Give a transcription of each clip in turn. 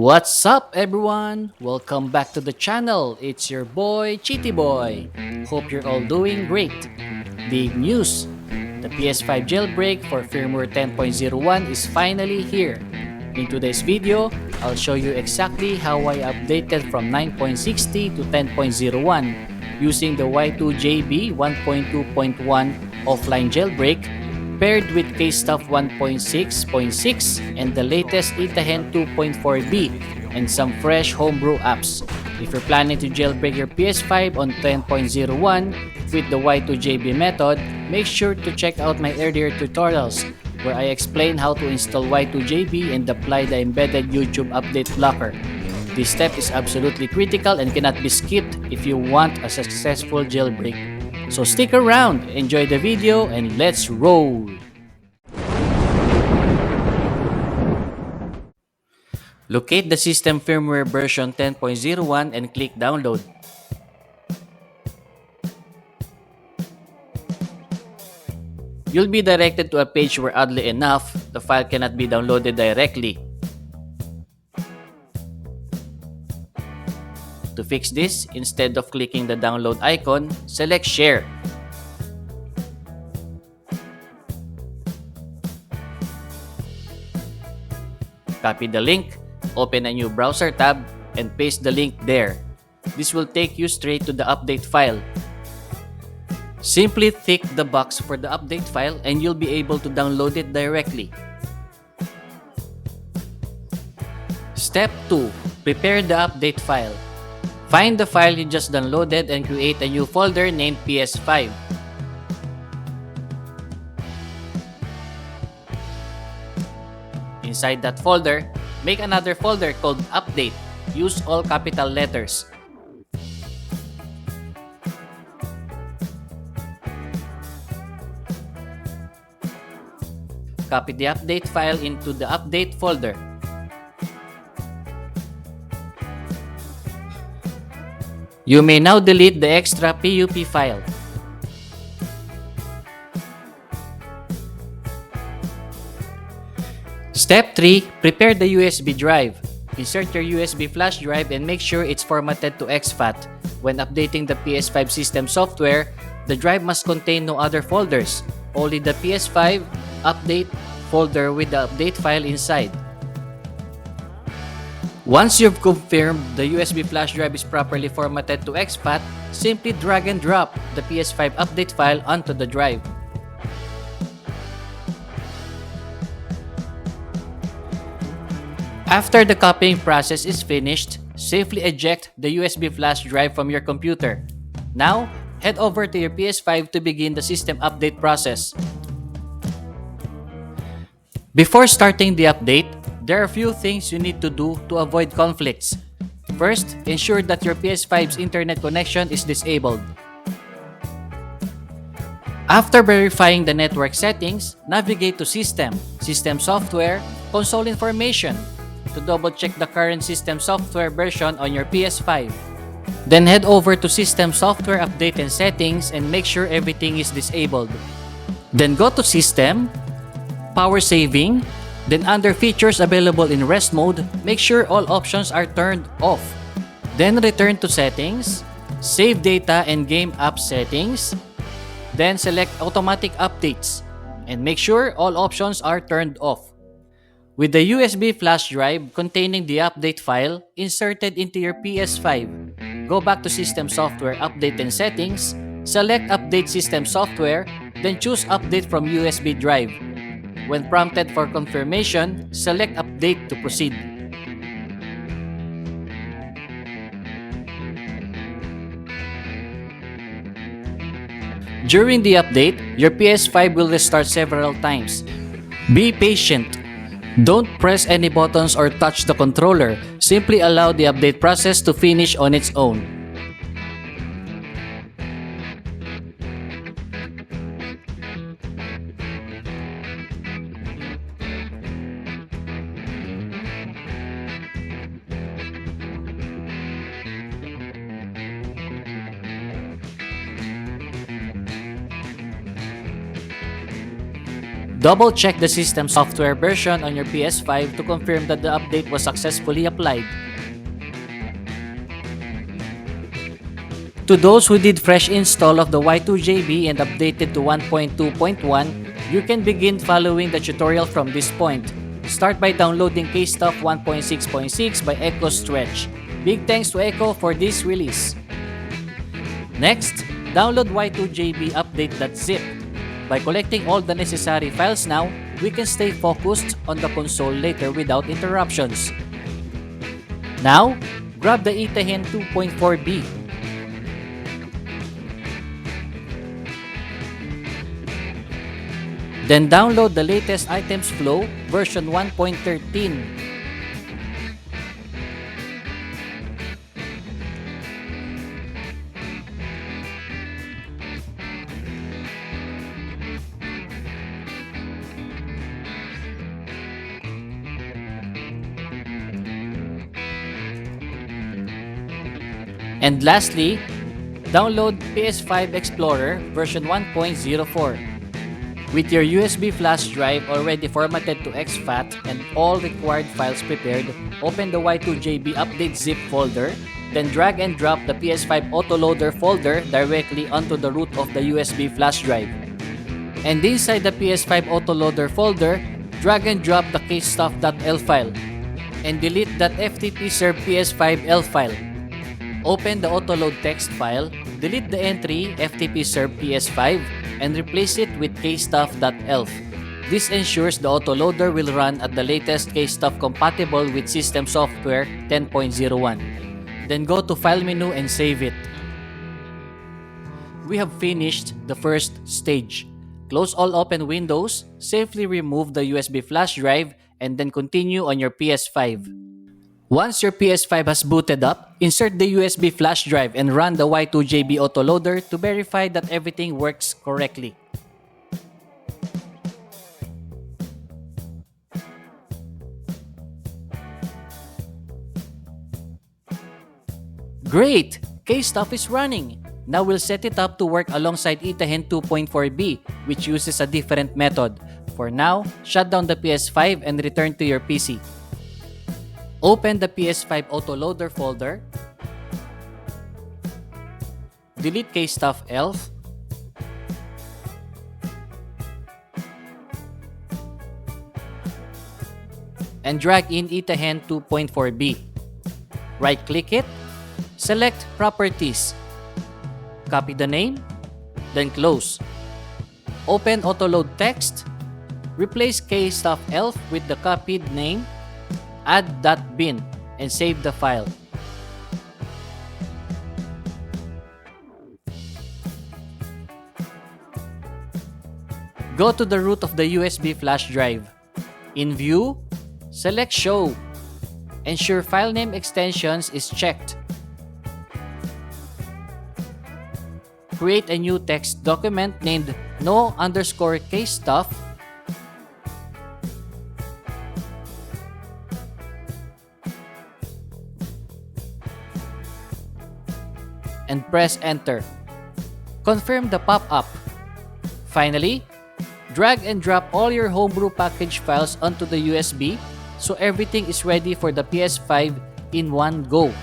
What's up everyone? Welcome back to the channel. It's your boy Cheaty Boy. Hope you're all doing great. Big news! The PS5 jailbreak for firmware 10.01 is finally here. In today's video, I'll show you exactly how I updated from 9.60 to 10.01 using the Y2JB 1.2.1 offline jailbreak paired with KStuff 1.6.6 and the latest etaHEN 2.4b and some fresh homebrew apps. If you're planning to jailbreak your PS5 on 10.01 with the Y2JB method, make sure to check out my earlier tutorials where I explain how to install Y2JB and apply the embedded YouTube update blocker. This step is absolutely critical and cannot be skipped if you want a successful jailbreak. So stick around, enjoy the video, and let's roll! Locate the system firmware version 10.01 and click download. You'll be directed to a page where, oddly enough, the file cannot be downloaded directly. To fix this, instead of clicking the download icon, select Share. Copy the link, open a new browser tab, and paste the link there. This will take you straight to the update file. Simply tick the box for the update file and you'll be able to download it directly. Step 2. Prepare the update file. Find the file you just downloaded and create a new folder named PS5. Inside that folder, make another folder called Update. Use all capital letters. Copy the update file into the update folder. You may now delete the extra PUP file. Step 3. Prepare the USB drive. Insert your USB flash drive and make sure it's formatted to exFAT. When updating the PS5 System Software, the drive must contain no other folders, only the PS5 update folder with the update file inside. Once you've confirmed the USB flash drive is properly formatted to exFAT, simply drag and drop the PS5 update file onto the drive. After the copying process is finished, safely eject the USB flash drive from your computer. Now, head over to your PS5 to begin the system update process. Before starting the update, there are a few things you need to do to avoid conflicts. First, ensure that your PS5's internet connection is disabled. After verifying the network settings, navigate to System, System Software, Console Information to double-check the current system software version on your PS5. Then head over to System Software Update and Settings and make sure everything is disabled. Then go to System, Power Saving, then under Features available in rest mode, make sure all options are turned off. Then return to Settings, Save Data and Game App Settings, then select Automatic Updates and make sure all options are turned off. With the USB flash drive containing the update file inserted into your PS5, go back to System Software Update and Settings, select Update System Software, then choose Update from USB drive. When prompted for confirmation, select Update to proceed. During the update, your PS5 will restart several times. Be patient. Don't press any buttons or touch the controller. Simply allow the update process to finish on its own. Double check the system software version on your PS5 to confirm that the update was successfully applied. To those who did fresh install of the Y2JB and updated to 1.2.1, you can begin following the tutorial from this point. Start by downloading KStuff 1.6.6 by Echo Stretch. Big thanks to Echo for this release. Next, download Y2JB update.zip. By collecting all the necessary files now, we can stay focused on the console later without interruptions. Now, grab the etaHEN 2.4b. Then download the latest items flow version 1.13. And lastly, download PS5-Xplorer version 1.04. With your USB flash drive already formatted to exFAT and all required files prepared, open the Y2JB update zip folder, then drag and drop the PS5 autoloader folder directly onto the root of the USB flash drive. And inside the PS5 autoloader folder, drag and drop the KStuff.l file and delete that FTP serve PS5L file. Open the autoload text file, delete the entry FTP serve PS5, and replace it with KStuff.elf. This ensures the autoloader will run at the latest KStuff compatible with System Software 10.01. Then go to File menu and save it. We have finished the first stage. Close all open windows, safely remove the USB flash drive, and then continue on your PS5. Once your PS5 has booted up, insert the USB flash drive and run the Y2JB autoloader to verify that everything works correctly. Great! KStuff is running! Now we'll set it up to work alongside etaHEN 2.4b, which uses a different method. For now, shut down the PS5 and return to your PC. Open the PS5 autoloader folder, delete KStuff.elf, and drag in etaHEN 2.4b. Right-click it, select Properties, copy the name, then close. Open autoload text, replace KStuff.elf with the copied name, add .bin, and save the file. Go to the root of the USB flash drive. In View, select Show. Ensure file name extensions is checked. Create a new text document named no_KStuff and press Enter. Confirm the pop-up. Finally, drag and drop all your homebrew package files onto the USB so everything is ready for the PS5 in one go.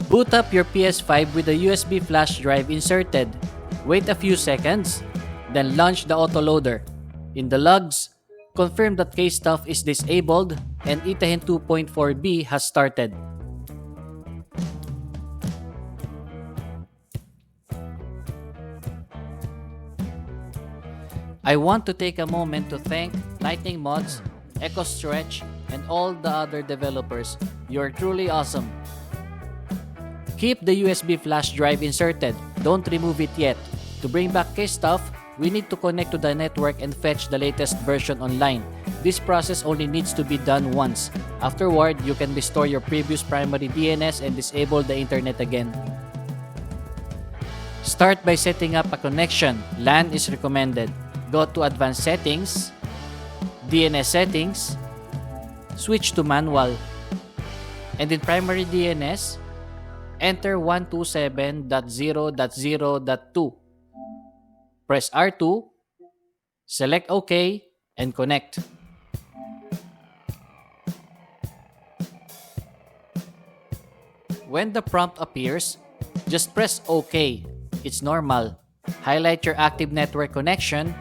Boot up your PS5 with the USB flash drive inserted. Wait a few seconds, then launch the autoloader. In the logs, confirm that KStuff is disabled and etaHEN 2.4b has started. I want to take a moment to thank Lightning Mods, Echo Stretch, and all the other developers. You're truly awesome. Keep the USB flash drive inserted. Don't remove it yet. To bring back KStuff, we need to connect to the network and fetch the latest version online. This process only needs to be done once. Afterward, you can restore your previous primary DNS and disable the internet again. Start by setting up a connection. LAN is recommended. Go to Advanced Settings, DNS Settings, switch to Manual. And in primary DNS, enter 127.0.0.2. Press R2, select OK, and connect. When the prompt appears, just press OK. It's normal. Highlight your active network connection,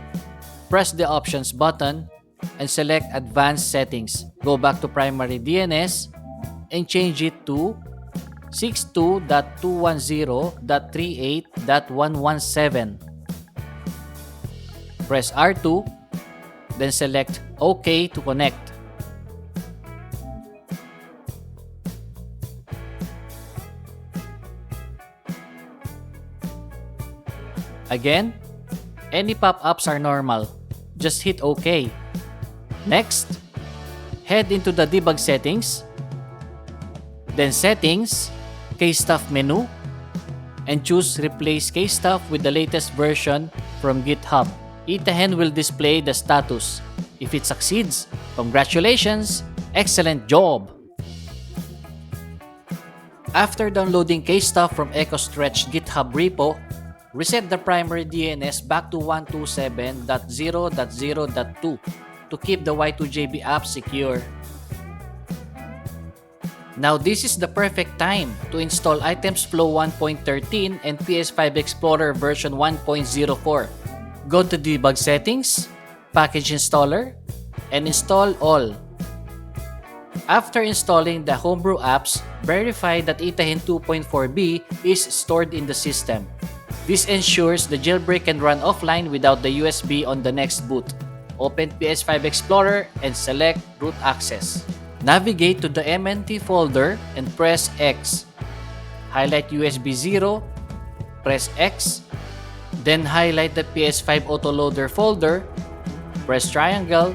press the Options button, and select Advanced Settings. Go back to primary DNS and change it to 62.210.38.117. Press R2, then select OK to connect. Again, any pop-ups are normal. Just hit OK. Next, head into the debug settings, then Settings, KStuff menu, and choose Replace KStuff with the latest version from GitHub. etaHEN will display the status. If it succeeds, congratulations! Excellent job! After downloading KStuff from EcoStretch GitHub repo, reset the primary DNS back to 127.0.0.2 to keep the Y2JB app secure. Now this is the perfect time to install ItemsFlow 1.13 and PS5-Xplorer version 1.04. Go to Debug Settings, Package Installer, and install all. After installing the homebrew apps, verify that etaHEN 2.4b is stored in the system. This ensures the jailbreak can run offline without the USB on the next boot. Open PS5-Xplorer and select Root Access. Navigate to the MNT folder and press X. Highlight USB 0, press X, then highlight the PS5 Autoloader folder, press triangle,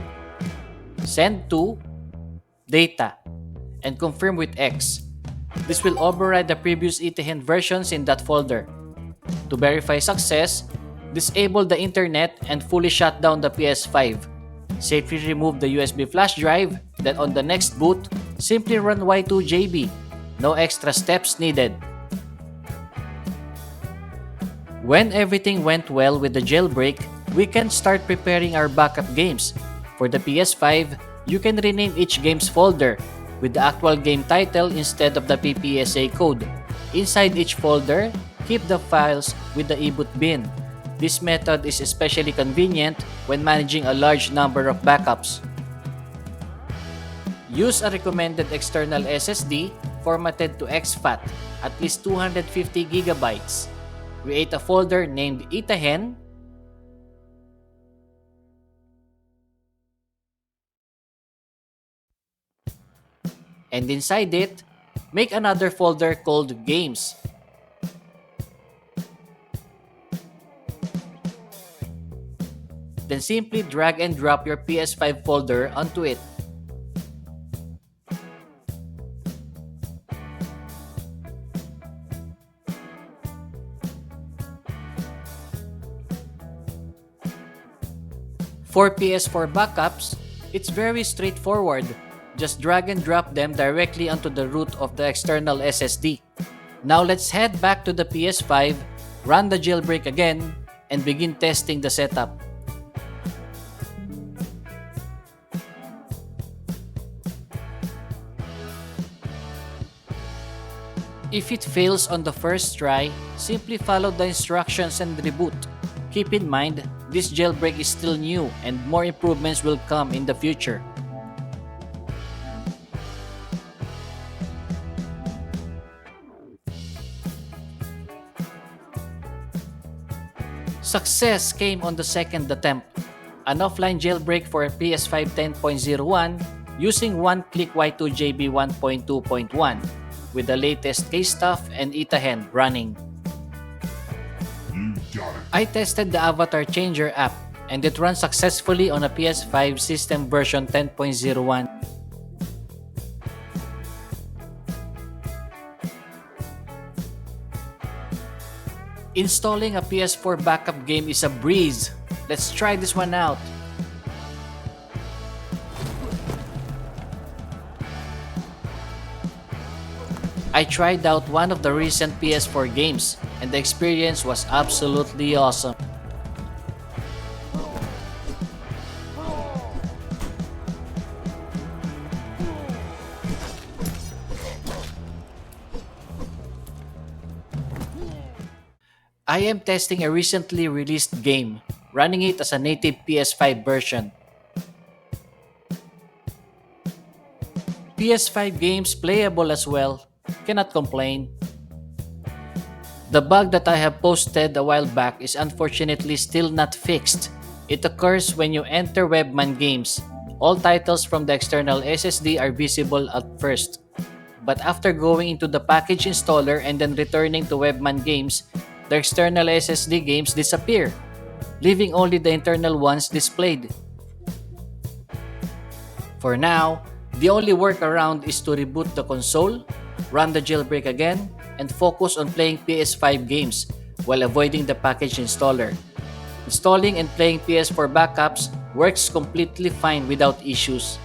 send to Data, and confirm with X. This will override the previous etaHEN versions in that folder. To verify success, disable the internet and fully shut down the PS5. Safely remove the USB flash drive, then on the next boot, simply run Y2JB. No extra steps needed. When everything went well with the jailbreak, we can start preparing our backup games. For the PS5, you can rename each game's folder with the actual game title instead of the PPSA code. Inside each folder, keep the files with the eboot bin. This method is especially convenient when managing a large number of backups. Use a recommended external SSD formatted to exFAT, at least 250 GB. Create a folder named etaHEN, and inside it, make another folder called Games. Then simply drag and drop your PS5 folder onto it. For PS4 backups, it's very straightforward. Just drag and drop them directly onto the root of the external SSD. Now let's head back to the PS5, run the jailbreak again, and begin testing the setup. If it fails on the first try, simply follow the instructions and reboot. Keep in mind, this jailbreak is still new and more improvements will come in the future. Success came on the second attempt. An offline jailbreak for PS5 10.01 using one-click Y2JB 1.2.1 with the latest KStuff and etaHEN running. I tested the Avatar Changer app and it runs successfully on a PS5 system version 10.01. Installing a PS4 backup game is a breeze. Let's try this one out. I tried out one of the recent PS4 games and the experience was absolutely awesome. I am testing a recently released game, running it as a native PS5 version. PS5 games playable as well, cannot complain. The bug that I have posted a while back is unfortunately still not fixed. It occurs when you enter Webman games. All titles from the external SSD are visible at first. But after going into the package installer and then returning to Webman games, the external SSD games disappear, leaving only the internal ones displayed. For now, the only workaround is to reboot the console, run the jailbreak again, and focus on playing PS5 games while avoiding the package installer. Installing and playing PS4 backups works completely fine without issues.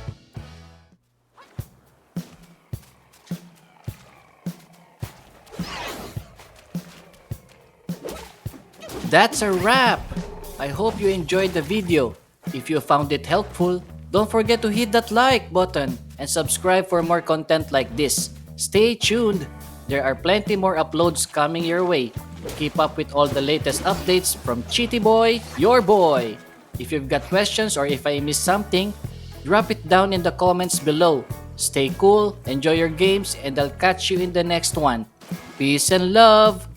That's a wrap! I hope you enjoyed the video. If you found it helpful, don't forget to hit that like button and subscribe for more content like this. Stay tuned! There are plenty more uploads coming your way. Keep up with all the latest updates from Chitty Boy, your boy! If you've got questions or if I missed something, drop it down in the comments below. Stay cool, enjoy your games, and I'll catch you in the next one. Peace and love!